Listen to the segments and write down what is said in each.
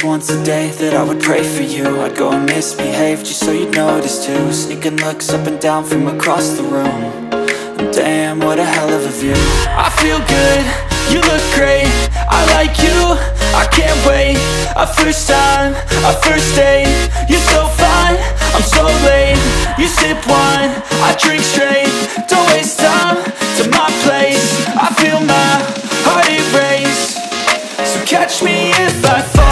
once a day that I would pray for you. I'd go and misbehave just so you'd notice too. Sneaking looks up and down from across the room. And damn, what a hell of a view. I feel good, you look great, I like you, I can't wait. A first time, a first date, you're so fine, I'm so late. You sip wine, I drink straight. Don't waste time to my place. I feel my heart erase. So catch me if I fall.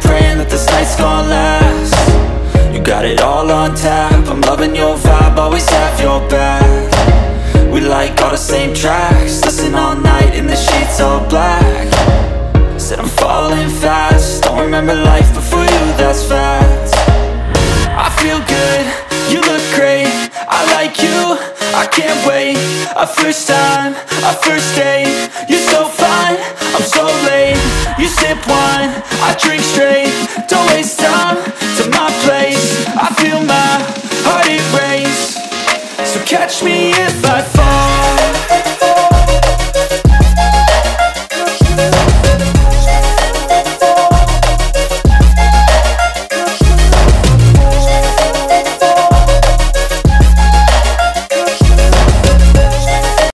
Praying that this night's gonna last. You got it all on tap, I'm loving your vibe, always have your back. We like all the same tracks, listen all night in the sheets all black. Said I'm falling fast, don't remember life before you, that's fact. I feel good, you look great, I like you, I can't wait. A first time, a first date, you're so fine, I'm so late. You sip wine, I drink straight. Don't waste time to my place. I feel my heart erase. So catch me if I fall.